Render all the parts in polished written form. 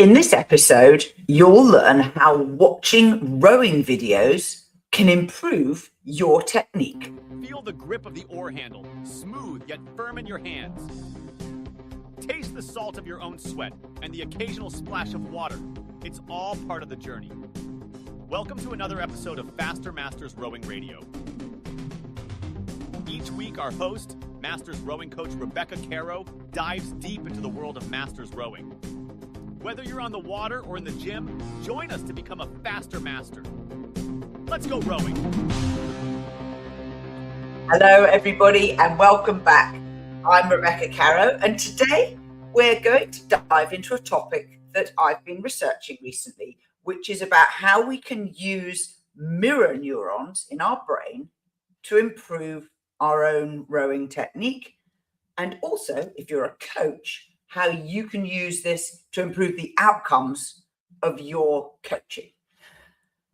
In this episode, you'll learn how watching rowing videos can improve your technique. Feel the grip of the oar handle, smooth yet firm in your hands. Taste the salt of your own sweat and the occasional splash of water. It's all part of the journey. Welcome to another episode of Faster Masters Rowing Radio. Each week, our host, Masters rowing coach Rebecca Caro, dives deep into the world of Masters rowing. Whether you're on the water or in the gym, join us to become a faster master. Let's go rowing. Hello, everybody, and welcome back. I'm Rebecca Caro, and today we're going to dive into a topic that I've been researching recently, which is about how we can use mirror neurons in our brain to improve our own rowing technique. And also, if you're a coach, how you can use this to improve the outcomes of your coaching.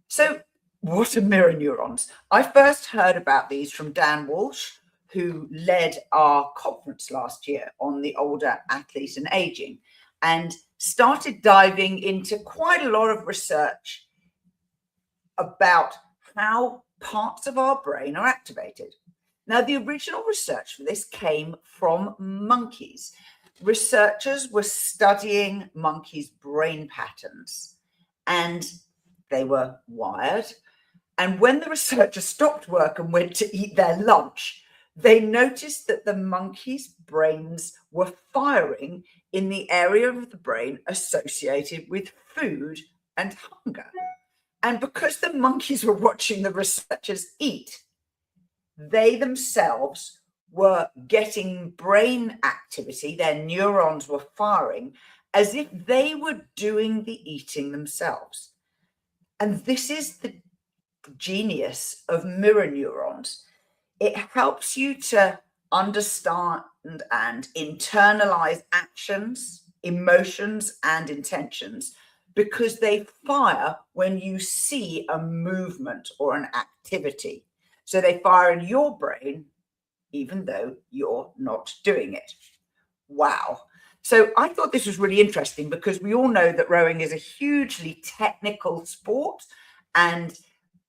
So what are mirror neurons? I first heard about these from Dan Walsh, who led our conference last year on the older athlete and aging, and started diving into quite a lot of research about how parts of our brain are activated. Now, the original research for this came from monkeys. Researchers were studying monkeys' brain patterns, and they were wired. And when the researchers stopped work and went to eat their lunch, they noticed that the monkeys' brains were firing in the area of the brain associated with food and hunger. And because the monkeys were watching the researchers eat, they themselves were getting brain activity, their neurons were firing as if they were doing the eating themselves. And this is the genius of mirror neurons. It helps you to understand and internalize actions, emotions, and intentions because they fire when you see a movement or an activity. So they fire in your brain even though you're not doing it. Wow. So I thought this was really interesting because we all know that rowing is a hugely technical sport, and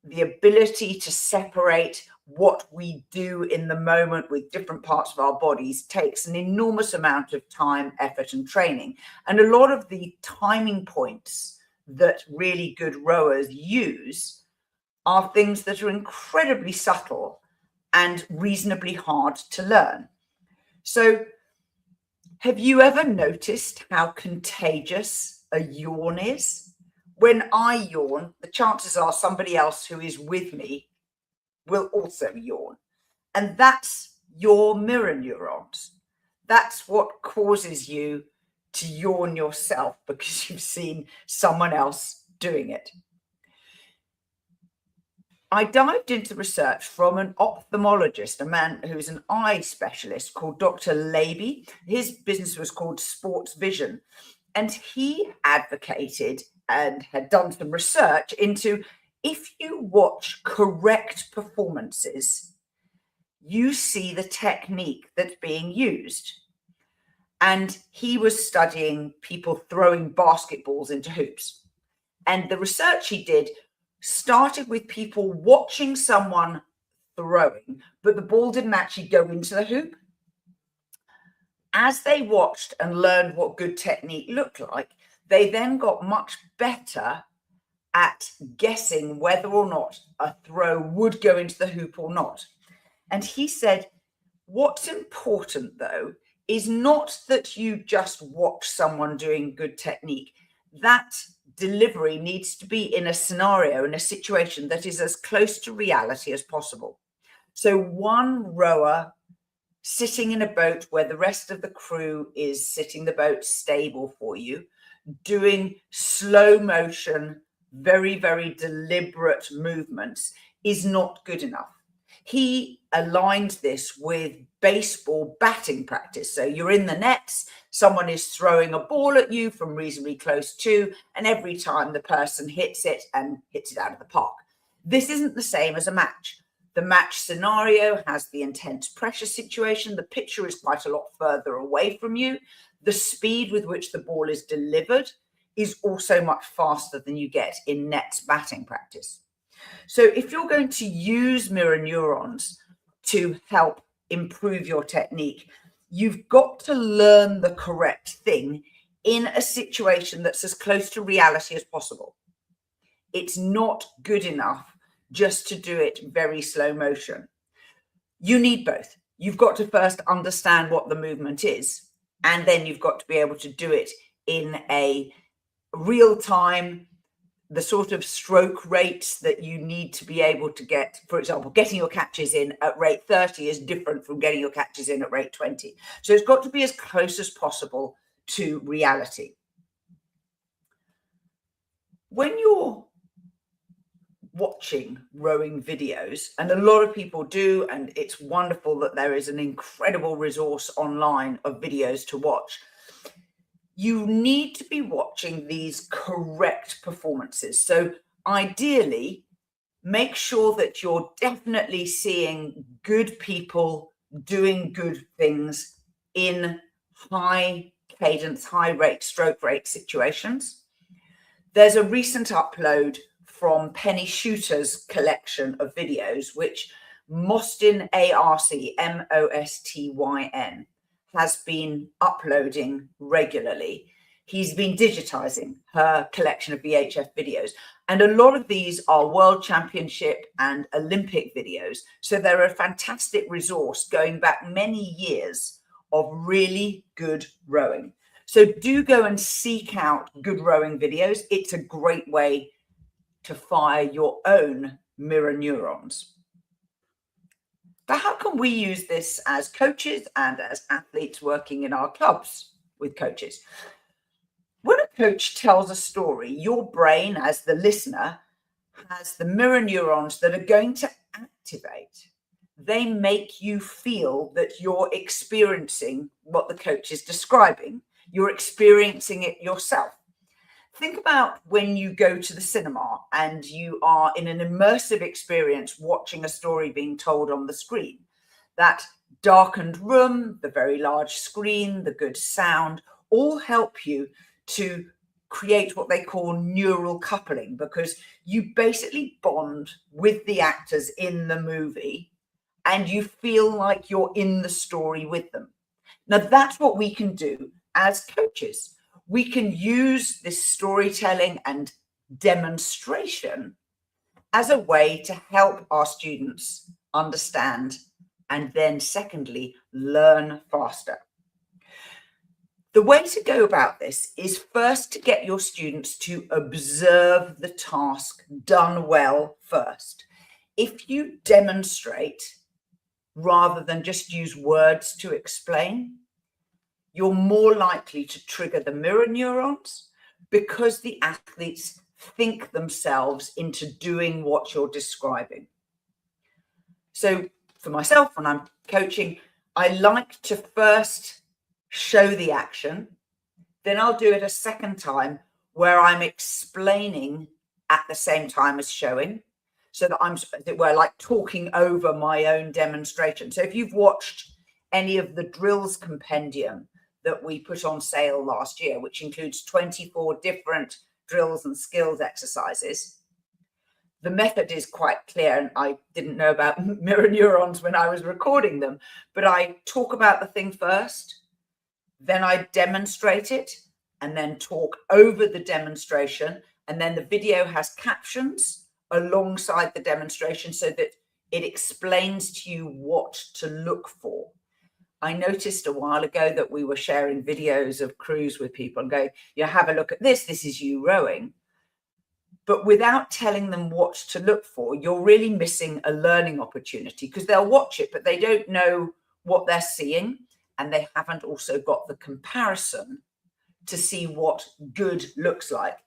the ability to separate what we do in the moment with different parts of our bodies takes an enormous amount of time, effort, and training. And a lot of the timing points that really good rowers use are things that are incredibly subtle and reasonably hard to learn. So have you ever noticed how contagious a yawn is? When I yawn, the chances are somebody else who is with me will also yawn. And that's your mirror neurons. That's what causes you to yawn yourself because you've seen someone else doing it. I dived into research from an ophthalmologist, a man who's an eye specialist called Dr. Leiby. His business was called Sports Vision. And he advocated and had done some research into if you watch correct performances, you see the technique that's being used. And he was studying people throwing basketballs into hoops. And the research he did started with people watching someone throwing, but the ball didn't actually go into the hoop. As they watched and learned what good technique looked like, they then got much better at guessing whether or not a throw would go into the hoop or not. And he said, what's important, though, is not that you just watch someone doing good technique. That delivery needs to be in a scenario, in a situation that is as close to reality as possible. So one rower sitting in a boat where the rest of the crew is sitting the boat stable for you, doing slow motion, very, very deliberate movements is not good enough. He aligned this with baseball batting practice. So you're in the nets, someone is throwing a ball at you from reasonably close to, and every time the person hits it and hits it out of the park. This isn't the same as a match. The match scenario has the intense pressure situation. The pitcher is quite a lot further away from you. The speed with which the ball is delivered is also much faster than you get in nets batting practice. So if you're going to use mirror neurons to help improve your technique, you've got to learn the correct thing in a situation that's as close to reality as possible. It's not good enough just to do it very slow motion. You need both. You've got to first understand what the movement is, and then you've got to be able to do it in a real time, the sort of stroke rates that you need to be able to get. For example, getting your catches in at rate 30 is different from getting your catches in at rate 20. So it's got to be as close as possible to reality. When you're watching rowing videos, and a lot of people do, and it's wonderful that there is an incredible resource online of videos to watch, you need to be watching these correct performances. So ideally, make sure that you're definitely seeing good people doing good things in high cadence, high rate, stroke rate situations. There's a recent upload from Penny Shooter's collection of videos, which Mostyn ARC, Mostyn, has been uploading regularly. He's been digitizing her collection of VHF videos. And a lot of these are World Championship and Olympic videos. So they're a fantastic resource going back many years of really good rowing. So do go and seek out good rowing videos. It's a great way to fire your own mirror neurons. But how can we use this as coaches and as athletes working in our clubs with coaches? When a coach tells a story, your brain, as the listener, has the mirror neurons that are going to activate. They make you feel that you're experiencing what the coach is describing. You're experiencing it yourself. Think about when you go to the cinema and you are in an immersive experience watching a story being told on the screen. That darkened room, the very large screen, the good sound, all help you to create what they call neural coupling, because you basically bond with the actors in the movie and you feel like you're in the story with them. Now, that's what we can do as coaches. We can use this storytelling and demonstration as a way to help our students understand and then, secondly, learn faster. The way to go about this is first to get your students to observe the task done well first. If you demonstrate rather than just use words to explain, you're more likely to trigger the mirror neurons because the athletes think themselves into doing what you're describing. So for myself, when I'm coaching, I like to first show the action, then I'll do it a second time where I'm explaining at the same time as showing, so that I'm, as it were, like talking over my own demonstration. So if you've watched any of the drills compendium that we put on sale last year, which includes 24 different drills and skills exercises, the method is quite clear. And I didn't know about mirror neurons when I was recording them, but I talk about the thing first, then I demonstrate it, and then talk over the demonstration. And then the video has captions alongside the demonstration so that it explains to you what to look for. I noticed a while ago that we were sharing videos of crews with people and going, you know, have a look at this. This is you rowing. But without telling them what to look for, you're really missing a learning opportunity, because they'll watch it, but they don't know what they're seeing. And they haven't also got the comparison to see what good looks like.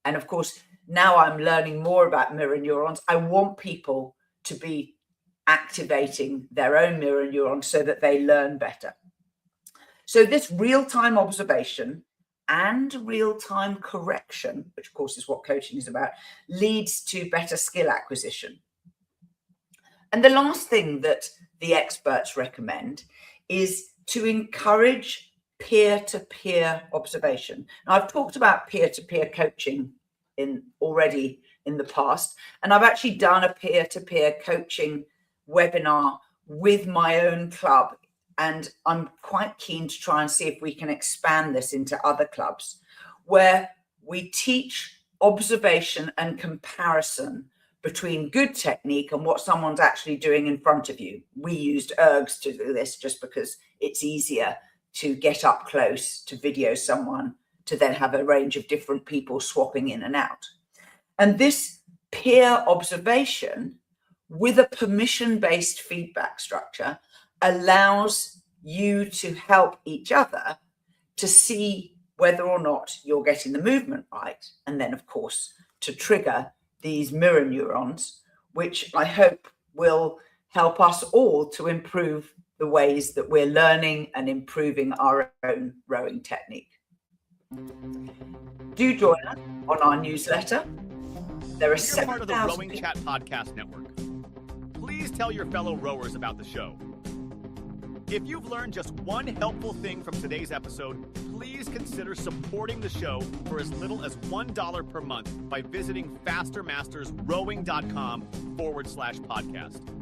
And of course, now I'm learning more about mirror neurons. I want people to be activating their own mirror neurons so that they learn better. So this real-time observation and real-time correction, which of course is what coaching is about, leads to better skill acquisition. And the last thing that the experts recommend is to encourage peer-to-peer observation. Now, I've talked about peer-to-peer coaching already in the past, and I've actually done a peer-to-peer coaching webinar with my own club, and I'm quite keen to try and see if we can expand this into other clubs, where we teach observation and comparison between good technique and what someone's actually doing in front of you. We used ergs to do this just because it's easier to get up close to video someone, to then have a range of different people swapping in and out. And this peer observation with a permission-based feedback structure allows you to help each other to see whether or not you're getting the movement right. And then, of course, to trigger these mirror neurons, which I hope will help us all to improve the ways that we're learning and improving our own rowing technique. Do join us on our newsletter. There are You're part of the 7,000 Rowing Chat Podcast Network. Please tell your fellow rowers about the show. If you've learned just one helpful thing from today's episode, please consider supporting the show for as little as $1 per month by visiting fastermastersrowing.com/podcast.